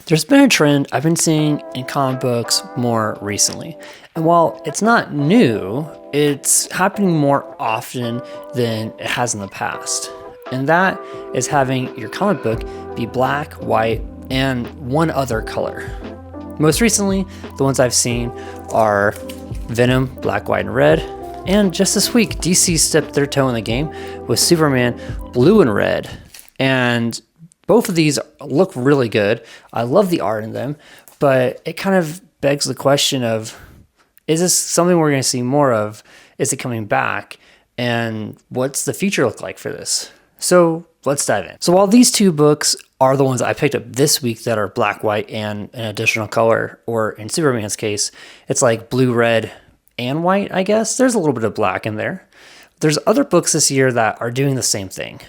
There's been a trend I've been seeing in comic books more recently. And while it's not new, it's happening more often than it has in the past. And that is having your comic book be black, white, and one other color. Most recently, the ones I've seen are Venom, black, white, and red. And just this week, DC stepped their toe in the game with Superman, blue and red. And both of these look really good. I love the art in them, but it kind of begs the question of, is this something we're going to see more of? Is it coming back? And what's the future look like for this? So let's dive in. So while these two books are the ones I picked up this week that are black, white, and an additional color, or in Superman's case, it's like blue, red, and white, I guess. There's a little bit of black in there. There's other books this year that are doing the same thing.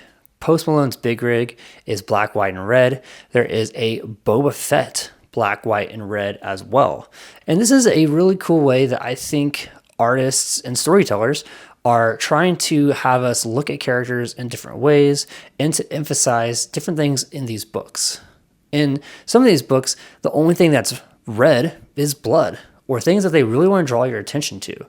Post Malone's Big Rig is black, white, and red. There is a Boba Fett black, white, and red as well. And this is a really cool way that I think artists and storytellers are trying to have us look at characters in different ways and to emphasize different things in these books. In some of these books, the only thing that's red is blood, or things that they really want to draw your attention to.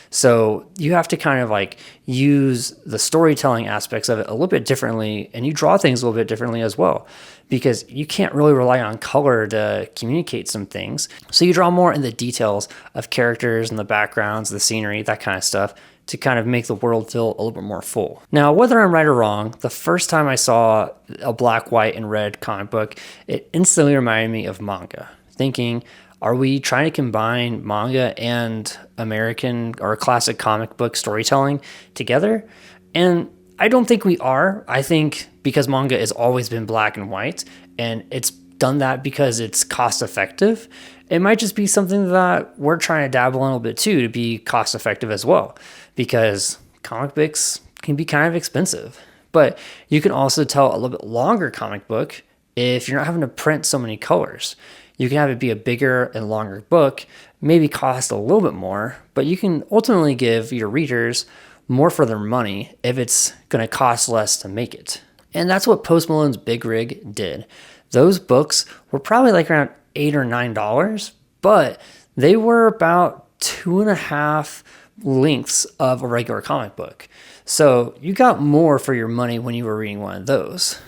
So you have to kind of like use the storytelling aspects of it a little bit differently, and you draw things a little bit differently as well, because you can't really rely on color to communicate some things. So you draw more in the details of characters and the backgrounds, the scenery, that kind of stuff, to kind of make the world feel a little bit more full. Now, whether I'm right or wrong, the first time I saw a black, white, and red comic book, it instantly reminded me of manga, thinking, are we trying to combine manga and American or classic comic book storytelling together? And I don't think we are. I think because manga has always been black and white, and it's done that because it's cost effective, it might just be something that we're trying to dabble in a little bit too, to be cost effective as well, because comic books can be kind of expensive. But you can also tell a little bit longer comic book if you're not having to print so many colors. You can have it be a bigger and longer book, maybe cost a little bit more, but you can ultimately give your readers more for their money if it's going to cost less to make it. And that's what Post Malone's Big Rig did. Those books were probably like around $8 or $9, but they were about 2.5 lengths of a regular comic book. So you got more for your money when you were reading one of those.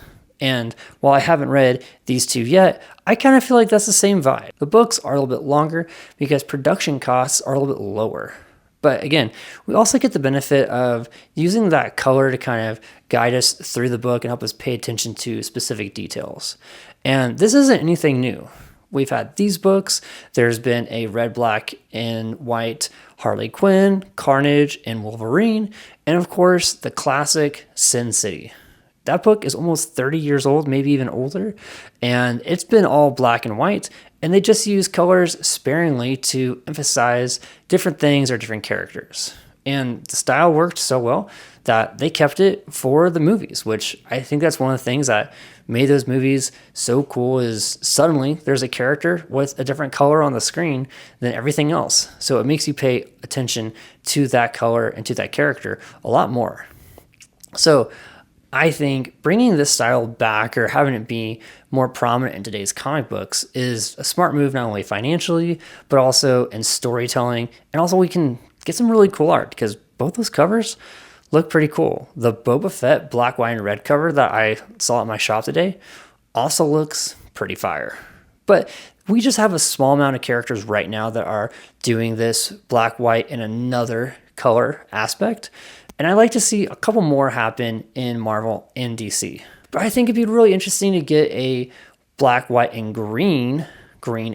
And while I haven't read these two yet, I kind of feel like that's the same vibe. The books are a little bit longer because production costs are a little bit lower. But again, we also get the benefit of using that color to kind of guide us through the book and help us pay attention to specific details. And this isn't anything new. We've had these books. There's been a red, black, and white Harley Quinn, Carnage, and Wolverine, and of course, the classic Sin City. That book is almost 30 years old, maybe even older, and it's been all black and white, and they just use colors sparingly to emphasize different things or different characters. And the style worked so well that they kept it for the movies, which I think that's one of the things that made those movies so cool, is suddenly there's a character with a different color on the screen than everything else. So it makes you pay attention to that color and to that character a lot more. So I think bringing this style back or having it be more prominent in today's comic books is a smart move, not only financially, but also in storytelling. And also we can get some really cool art, because both those covers look pretty cool. The Boba Fett black, white, and red cover that I saw at my shop today also looks pretty fire. But we just have a small amount of characters right now that are doing this black, white, and another color aspect. And I'd like to see a couple more happen in Marvel and DC. But I think it'd be really interesting to get a black, white, and Green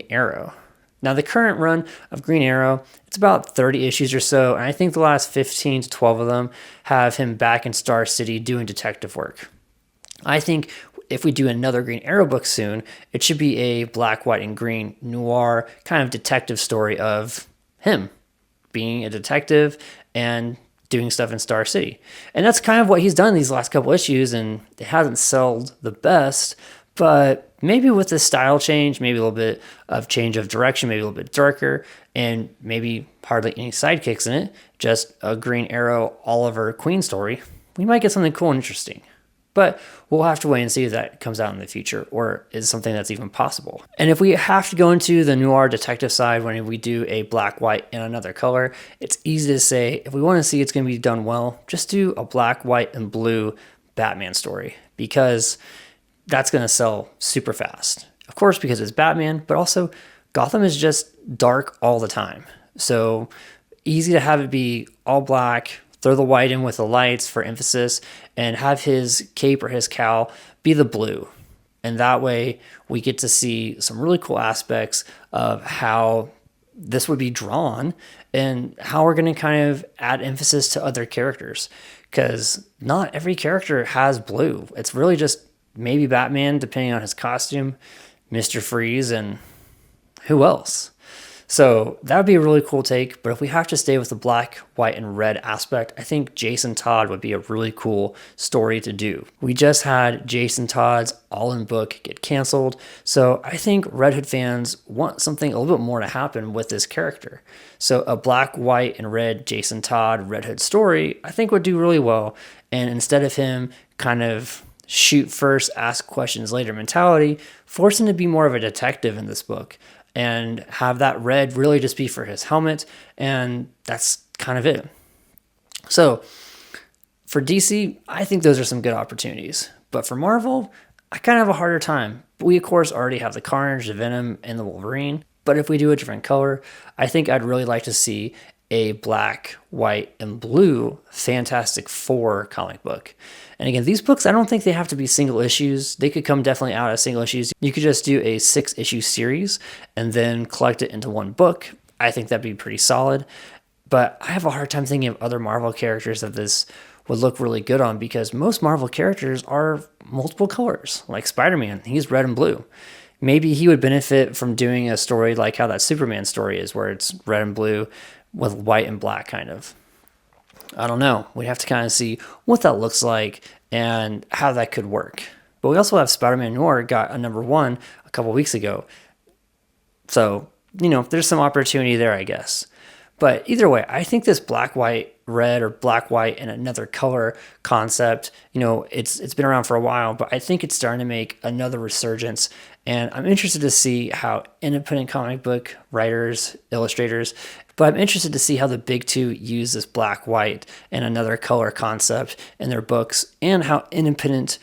Arrow. Now, the current run of Green Arrow, it's about 30 issues or so, and I think the last 15 to 12 of them have him back in Star City doing detective work. I think if we do another Green Arrow book soon, it should be a black, white, and green noir kind of detective story of him being a detective and doing stuff in Star City. And that's kind of what he's done these last couple issues, and it hasn't sold the best, but maybe with this style change, maybe a little bit of change of direction, maybe a little bit darker, and maybe hardly any sidekicks in it, just a Green Arrow Oliver Queen story, we might get something cool and interesting. But we'll have to wait and see if that comes out in the future or is something that's even possible. And if we have to go into the noir detective side when we do a black, white, and another color, it's easy to say if we want to see it's going to be done well, just do a black, white, and blue Batman story because that's going to sell super fast. Of course, because it's Batman, but also Gotham is just dark all the time. So easy to have it be all black, throw the white in with the lights for emphasis, and have his cape or his cowl be the blue. And that way we get to see some really cool aspects of how this would be drawn and how we're going to kind of add emphasis to other characters. Because not every character has blue. It's really just maybe Batman, depending on his costume, Mr. Freeze, and who else? So that would be a really cool take, but if we have to stay with the black, white, and red aspect, I think Jason Todd would be a really cool story to do. We just had Jason Todd's All-In book get canceled, so I think Red Hood fans want something a little bit more to happen with this character. So a black, white, and red Jason Todd Red Hood story, I think would do really well, and instead of him kind of shoot first, ask questions later mentality, force him to be more of a detective in this book. And have that red really just be for his helmet, and that's kind of it. So for DC, I think those are some good opportunities. But for Marvel, I kind of have a harder time. We, of course, already have the Carnage, the Venom, and the Wolverine. But if we do a different color, I think I'd really like to see a black, white, and blue Fantastic Four comic book. And again, these books, I don't think they have to be single issues. They could come definitely out as single issues. You could just do a 6-issue series and then collect it into one book. I think that'd be pretty solid. But I have a hard time thinking of other Marvel characters that this would look really good on because most Marvel characters are multiple colors. Like Spider-Man, he's red and blue. Maybe he would benefit from doing a story like how that Superman story is, where it's red and blue with white and black kind of. I don't know. We'd have to kind of see what that looks like and how that could work. But we also have Spider-Man Noir got a #1 a couple weeks ago. So, there's some opportunity there, I guess. But either way, I think this black, white, red, or black, white, and another color concept, it's been around for a while, but I think it's starting to make another resurgence. And I'm interested to see how independent comic book writers, illustrators, but I'm interested to see how the big two use this black, white, and another color concept in their books and how independent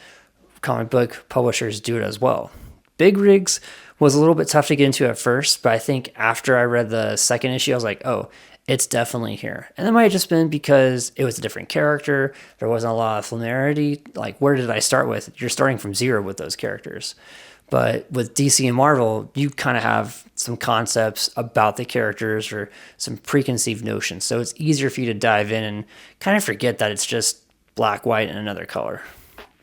comic book publishers do it as well. Big rigs was a little bit tough to get into at first, but I think after I read the second issue, I was like, oh, it's definitely here. And that might have just been because it was a different character. There wasn't a lot of familiarity. Like, where did I start with? You're starting from zero with those characters. But with DC and Marvel, you kind of have some concepts about the characters or some preconceived notions. So it's easier for you to dive in and kind of forget that it's just black, white, and another color.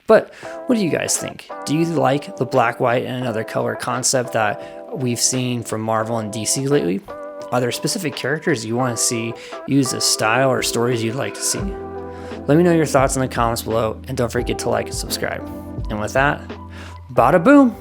But what do you guys think? Do you like the black, white, and another color concept that we've seen from Marvel and DC lately? Are there specific characters you want to see use this style or stories you'd like to see? Let me know your thoughts in the comments below, and don't forget to like and subscribe. And with that, bada boom!